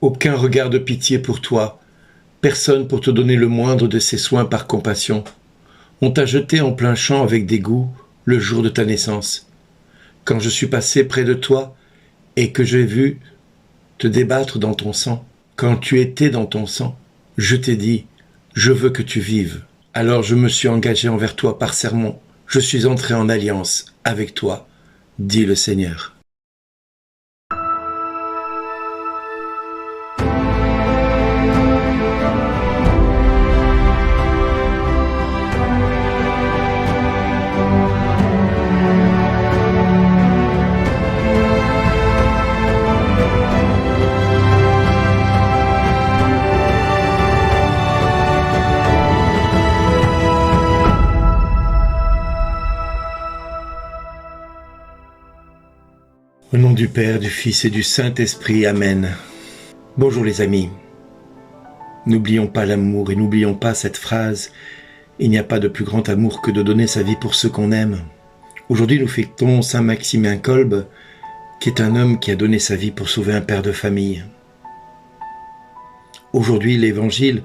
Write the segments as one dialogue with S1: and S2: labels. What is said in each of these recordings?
S1: Aucun regard de pitié pour toi, personne pour te donner le moindre de ses soins par compassion. On t'a jeté en plein champ avec dégoût le jour de ta naissance. Quand je suis passé près de toi et que j'ai vu te débattre dans ton sang, quand tu étais dans ton sang, je t'ai dit, je veux que tu vives. Alors je me suis engagé envers toi par serment. Je suis entré en alliance avec toi, dit le Seigneur. Au nom du Père, du Fils et du Saint-Esprit, Amen. Bonjour les amis. N'oublions pas l'amour et n'oublions pas cette phrase « Il n'y a pas de plus grand amour que de donner sa vie pour ceux qu'on aime ». Aujourd'hui, nous fêtons Saint Maximin Kolbe, qui est un homme qui a donné sa vie pour sauver un père de famille. Aujourd'hui, l'Évangile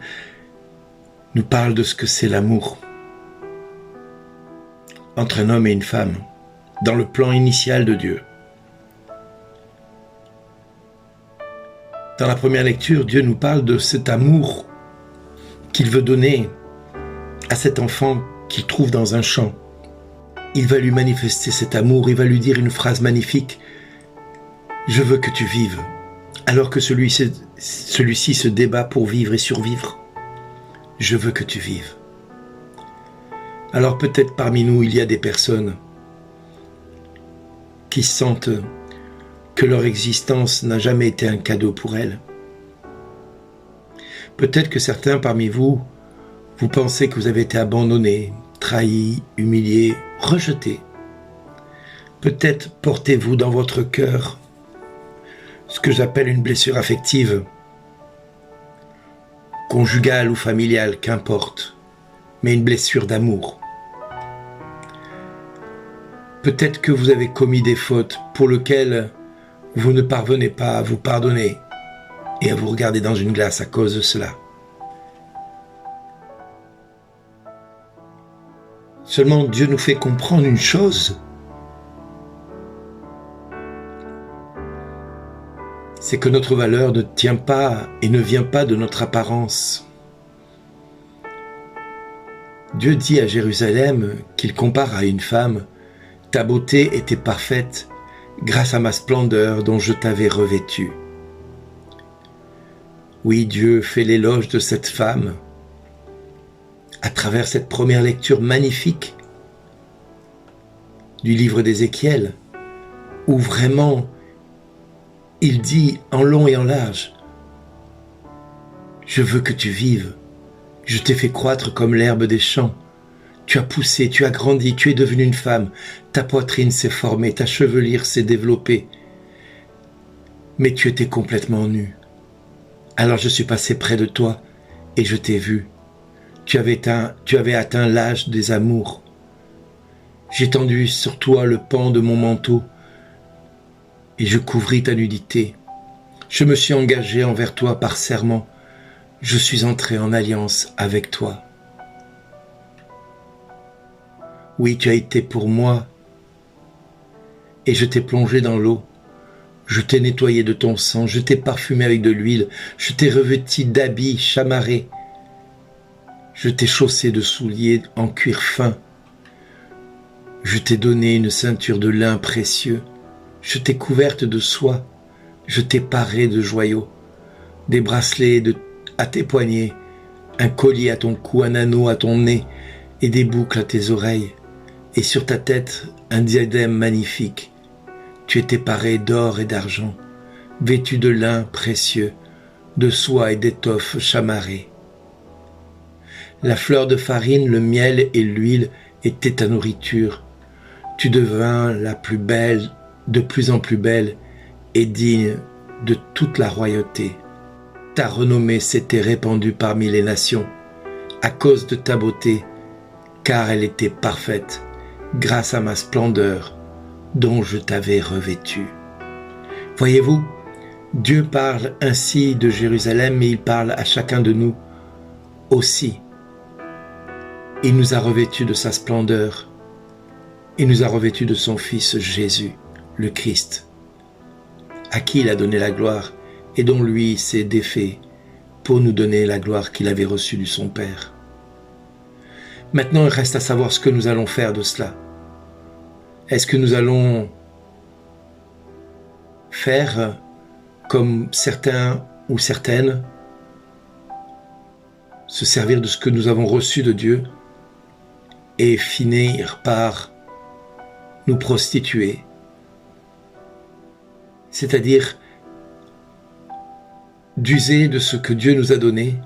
S1: nous parle de ce que c'est l'amour entre un homme et une femme, dans le plan initial de Dieu. Dans la première lecture, Dieu nous parle de cet amour qu'il veut donner à cet enfant qu'il trouve dans un champ. Il va lui manifester cet amour, il va lui dire une phrase magnifique « Je veux que tu vives », alors que celui-ci se débat pour vivre et survivre. « Je veux que tu vives ». Alors peut-être parmi nous, il y a des personnes qui sentent que leur existence n'a jamais été un cadeau pour elles. Peut-être que certains parmi vous, vous pensez que vous avez été abandonnés, trahis, humiliés, rejetés. Peut-être portez-vous dans votre cœur ce que j'appelle une blessure affective, conjugale ou familiale, qu'importe, mais une blessure d'amour. Peut-être que vous avez commis des fautes pour lesquelles vous ne parvenez pas à vous pardonner et à vous regarder dans une glace à cause de cela. Seulement Dieu nous fait comprendre une chose, c'est que notre valeur ne tient pas et ne vient pas de notre apparence. Dieu dit à Jérusalem qu'il compare à une femme, « Ta beauté était parfaite, grâce à ma splendeur dont je t'avais revêtu. » Oui, Dieu fait l'éloge de cette femme à travers cette première lecture magnifique du livre d'Ézéchiel, où vraiment il dit en long et en large « Je veux que tu vives, je t'ai fait croître comme l'herbe des champs. Tu as poussé, tu as grandi, tu es devenue une femme. Ta poitrine s'est formée, ta chevelure s'est développée. Mais tu étais complètement nue. Alors je suis passé près de toi et je t'ai vu. Tu avais atteint l'âge des amours. J'ai tendu sur toi le pan de mon manteau et je couvris ta nudité. Je me suis engagé envers toi par serment. Je suis entré en alliance avec toi. Oui, tu as été pour moi, et je t'ai plongé dans l'eau. Je t'ai nettoyé de ton sang, je t'ai parfumé avec de l'huile, je t'ai revêti d'habits chamarrés, je t'ai chaussé de souliers en cuir fin, je t'ai donné une ceinture de lin précieux, je t'ai couverte de soie, je t'ai parée de joyaux, des bracelets à tes poignets, un collier à ton cou, un anneau à ton nez, et des boucles à tes oreilles. Et sur ta tête, un diadème magnifique. Tu étais paré d'or et d'argent, vêtu de lin précieux, de soie et d'étoffe chamarrée. La fleur de farine, le miel et l'huile étaient ta nourriture. Tu devins la plus belle, de plus en plus belle, et digne de toute la royauté. Ta renommée s'était répandue parmi les nations, à cause de ta beauté, car elle était parfaite, grâce à ma splendeur dont je t'avais revêtu. Voyez-vous, Dieu parle ainsi de Jérusalem, mais il parle à chacun de nous aussi. Il nous a revêtus de sa splendeur. Il nous a revêtus de son Fils Jésus, le Christ, à qui il a donné la gloire et dont lui s'est défait pour nous donner la gloire qu'il avait reçue de son Père. Maintenant, il reste à savoir ce que nous allons faire de cela. Est-ce que nous allons faire comme certains ou certaines, se servir de ce que nous avons reçu de Dieu et finir par nous prostituer, c'est-à-dire d'user de ce que Dieu nous a donné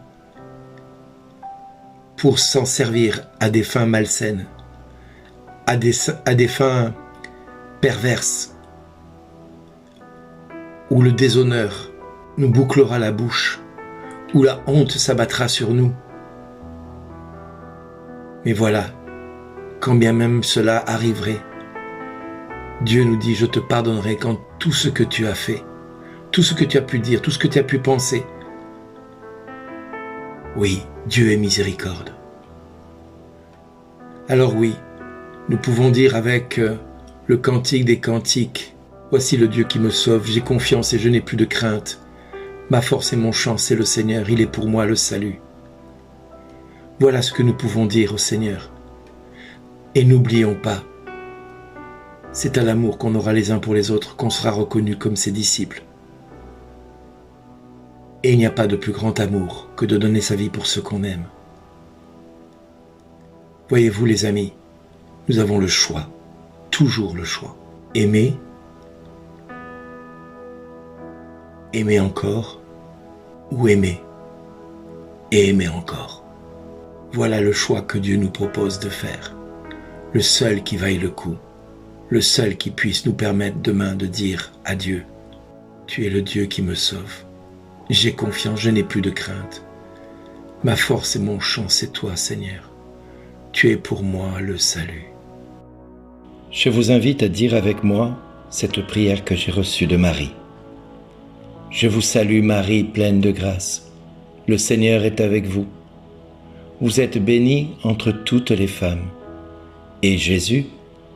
S1: pour s'en servir à des fins malsaines, à des fins perverses, où le déshonneur nous bouclera la bouche, où la honte s'abattra sur nous. Mais voilà, quand bien même cela arriverait, Dieu nous dit, je te pardonnerai quand tout ce que tu as fait, tout ce que tu as pu dire, tout ce que tu as pu penser. Oui, Dieu est miséricorde. Alors oui, nous pouvons dire avec le cantique des cantiques, voici le Dieu qui me sauve, j'ai confiance et je n'ai plus de crainte. Ma force et mon chant, c'est le Seigneur, il est pour moi le salut. Voilà ce que nous pouvons dire au Seigneur. Et n'oublions pas, c'est à l'amour qu'on aura les uns pour les autres qu'on sera reconnus comme ses disciples. Et il n'y a pas de plus grand amour que de donner sa vie pour ceux qu'on aime. Voyez-vous les amis, nous avons le choix, toujours le choix. Aimer, aimer encore, ou aimer, et aimer encore. Voilà le choix que Dieu nous propose de faire, le seul qui vaille le coup, le seul qui puisse nous permettre demain de dire à Dieu, tu es le Dieu qui me sauve, j'ai confiance, je n'ai plus de crainte, ma force et mon chant c'est toi Seigneur, tu es pour moi le salut.
S2: Je vous invite à dire avec moi cette prière que j'ai reçue de Marie. Je vous salue Marie, pleine de grâce. Le Seigneur est avec vous. Vous êtes bénie entre toutes les femmes. Et Jésus,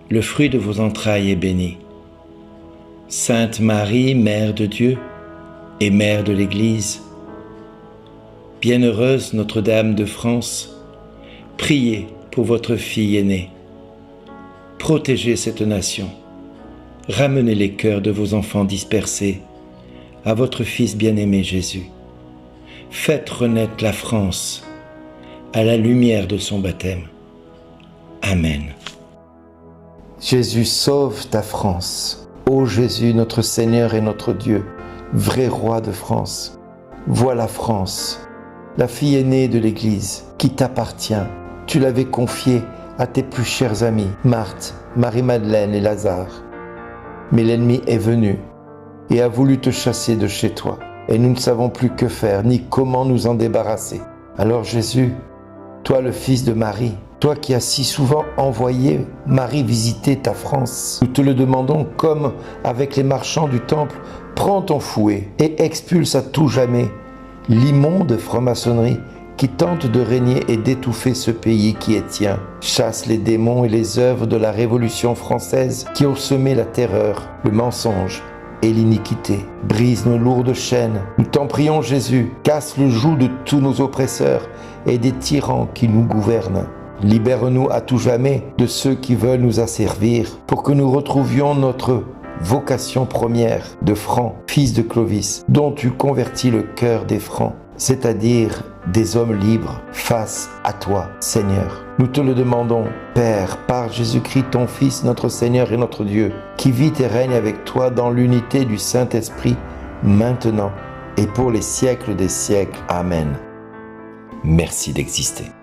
S2: le fruit de vos entrailles, est béni. Sainte Marie, Mère de Dieu et Mère de l'Église, bienheureuse Notre-Dame de France, priez pour votre fille aînée. Protégez cette nation. Ramenez les cœurs de vos enfants dispersés à votre Fils bien-aimé Jésus. Faites renaître la France à la lumière de son baptême. Amen.
S3: Jésus, sauve ta France. Ô Jésus, notre Seigneur et notre Dieu, vrai roi de France. Vois la France, la fille aînée de l'Église, qui t'appartient. Tu l'avais confiée à tes plus chers amis, Marthe, Marie-Madeleine et Lazare. Mais l'ennemi est venu et a voulu te chasser de chez toi. Et nous ne savons plus que faire, ni comment nous en débarrasser. Alors Jésus, toi le fils de Marie, toi qui as si souvent envoyé Marie visiter ta France, nous te le demandons comme avec les marchands du temple, prends ton fouet et expulse à tout jamais l'immonde franc-maçonnerie qui tente de régner et d'étouffer ce pays qui est tien. Chasse les démons et les œuvres de la Révolution française qui ont semé la terreur, le mensonge et l'iniquité. Brise nos lourdes chaînes. Nous t'en prions Jésus, casse le joug de tous nos oppresseurs et des tyrans qui nous gouvernent. Libère-nous à tout jamais de ceux qui veulent nous asservir pour que nous retrouvions notre vocation première de Franc, fils de Clovis, dont tu convertis le cœur des Francs, c'est-à-dire des hommes libres face à toi, Seigneur. Nous te le demandons, Père, par Jésus-Christ, ton Fils, notre Seigneur et notre Dieu, qui vit et règne avec toi dans l'unité du Saint-Esprit, maintenant et pour les siècles des siècles. Amen. Merci d'exister.